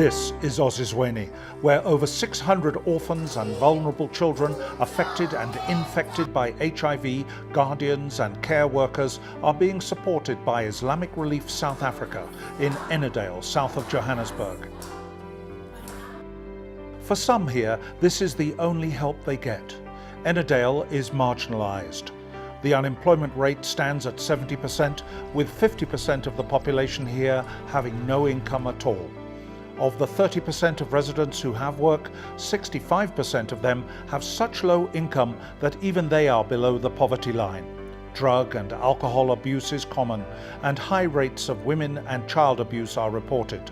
This is Osizweni, where over 600 orphans and vulnerable children affected and infected by HIV, guardians and care workers are being supported by Islamic Relief South Africa in Ennerdale, south of Johannesburg. For some here, this is the only help they get. Ennerdale is marginalised. The unemployment rate stands at 70%, with 50% of the population here having no income at all. Of the 30% of residents who have work, 65% of them have such low income that even they are below the poverty line. Drug and alcohol abuse is common, and high rates of women and child abuse are reported.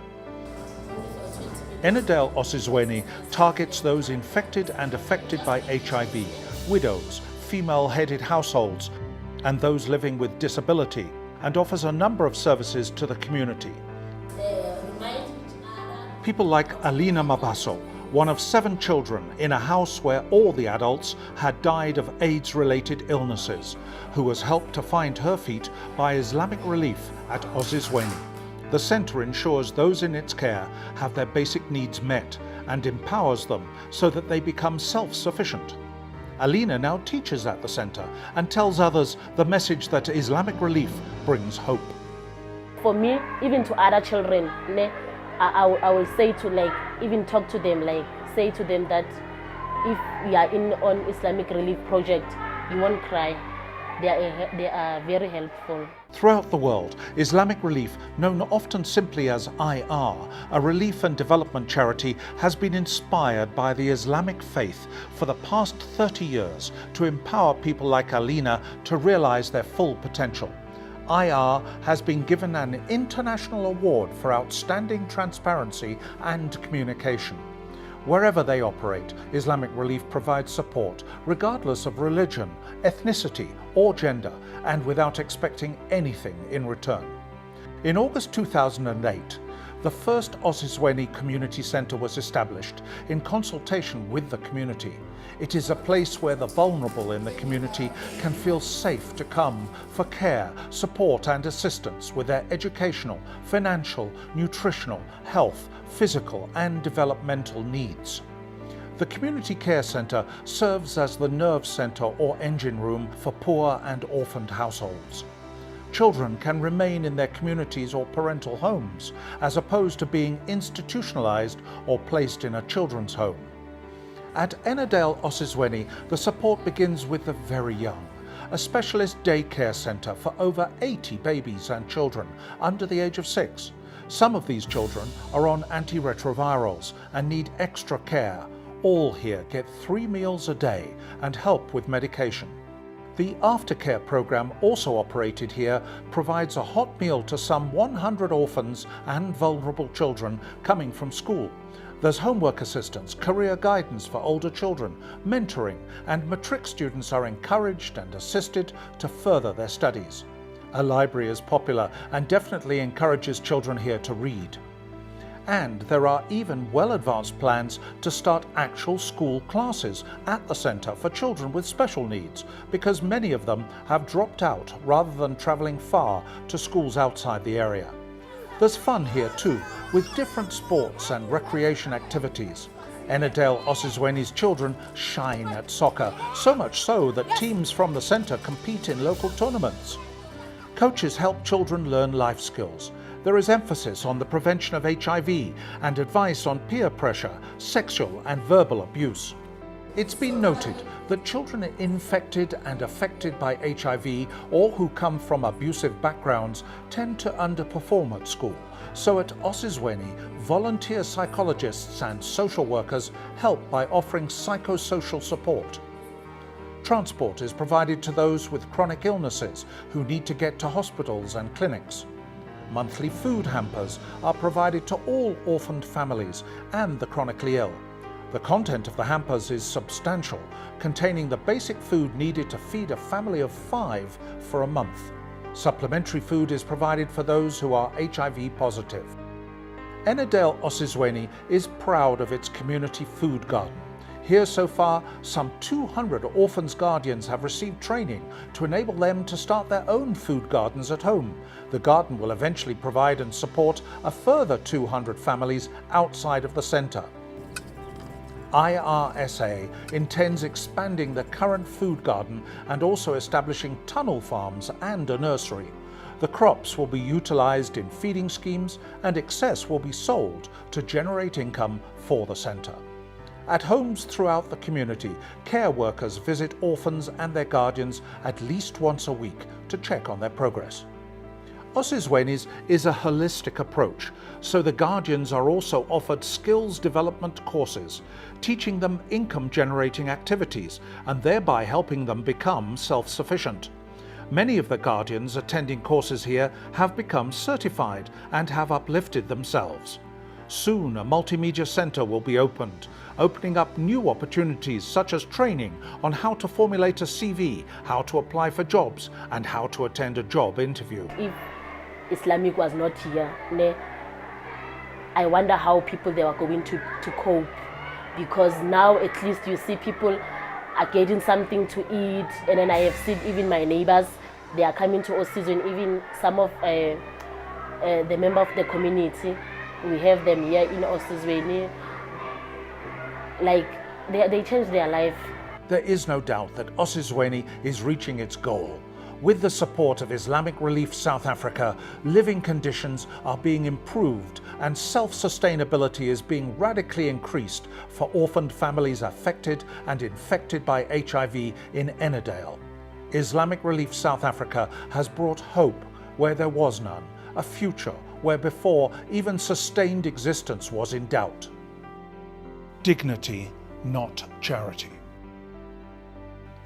Ennerdale Osizweni targets those infected and affected by HIV, widows, female-headed households, and those living with disability, and offers a number of services to the community. People like Alina Mabaso, one of 7 children in a house where all the adults had died of AIDS-related illnesses, who was helped to find her feet by Islamic Relief at Osizweni. The centre ensures those in its care have their basic needs met and empowers them so that they become self-sufficient. Alina now teaches at the centre and tells others the message that Islamic Relief brings hope. For me, even to other children, I will say to even talk to them, say to them that if we are on Islamic Relief project, you won't cry. They are very helpful. Throughout the world, Islamic Relief, known often simply as IR, a relief and development charity, has been inspired by the Islamic faith for the past 30 years to empower people like Alina to realize their full potential. IR has been given an international award for outstanding transparency and communication. Wherever they operate, Islamic Relief provides support regardless of religion, ethnicity or gender, and without expecting anything in return. In August 2008, the first Osizweni Community Centre was established in consultation with the community. It is a place where the vulnerable in the community can feel safe to come for care, support and assistance with their educational, financial, nutritional, health, physical and developmental needs. The Community Care Centre serves as the nerve centre or engine room for poor and orphaned households. Children can remain in their communities or parental homes, as opposed to being institutionalised or placed in a children's home. At Ennerdale Osizweni, the support begins with the very young, a specialist daycare centre for over 80 babies and children under the age of 6. Some of these children are on antiretrovirals and need extra care. All here get 3 meals a day and help with medication. The aftercare program, also operated here, provides a hot meal to some 100 orphans and vulnerable children coming from school. There's homework assistance, career guidance for older children, mentoring, and matric students are encouraged and assisted to further their studies. A library is popular and definitely encourages children here to read. And there are even well-advanced plans to start actual school classes at the centre for children with special needs, because many of them have dropped out rather than travelling far to schools outside the area. There's fun here too, with different sports and recreation activities. Ennerdale Osizweni's children shine at soccer, so much so that teams from the centre compete in local tournaments. Coaches help children learn life skills. There is emphasis on the prevention of HIV and advice on peer pressure, sexual and verbal abuse. It's been noted that children infected and affected by HIV or who come from abusive backgrounds tend to underperform at school. So at Osizweni, volunteer psychologists and social workers help by offering psychosocial support. Transport is provided to those with chronic illnesses who need to get to hospitals and clinics. Monthly food hampers are provided to all orphaned families and the chronically ill. The content of the hampers is substantial, containing the basic food needed to feed a family of 5 for a month. Supplementary food is provided for those who are HIV positive. Ennerdale Osizweni is proud of its community food garden. Here so far, some 200 orphans guardians have received training to enable them to start their own food gardens at home. The garden will eventually provide and support a further 200 families outside of the centre. IRSA intends expanding the current food garden and also establishing tunnel farms and a nursery. The crops will be utilised in feeding schemes and excess will be sold to generate income for the centre. At homes throughout the community, care workers visit orphans and their guardians at least once a week to check on their progress. Osizweni's is a holistic approach, so the guardians are also offered skills development courses, teaching them income-generating activities and thereby helping them become self-sufficient. Many of the guardians attending courses here have become certified and have uplifted themselves. Soon a multimedia centre will be opened, opening up new opportunities such as training on how to formulate a CV, how to apply for jobs and how to attend a job interview. If Islamic was not here, I wonder how people they were going to cope, because now at least you see people are getting something to eat, and then I have seen even my neighbors, they are coming to Osizweni, even some of the members of the community. We have them here in Osizweni. Like, they changed their life. There is no doubt that Osizweni is reaching its goal. With the support of Islamic Relief South Africa, living conditions are being improved and self-sustainability is being radically increased for orphaned families affected and infected by HIV in Ennerdale. Islamic Relief South Africa has brought hope where there was none, a future where before even sustained existence was in doubt. Dignity, not charity.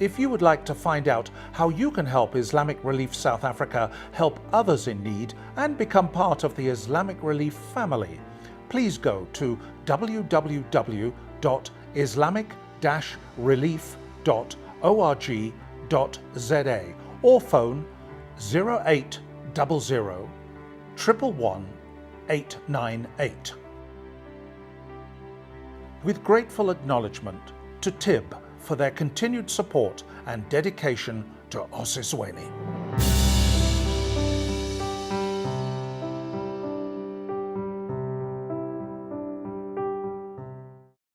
If you would like to find out how you can help Islamic Relief South Africa help others in need and become part of the Islamic Relief family, please go to www.islamic-relief.org.za or phone 0800 111 898. With grateful acknowledgement to TIB for their continued support and dedication to Osizweni.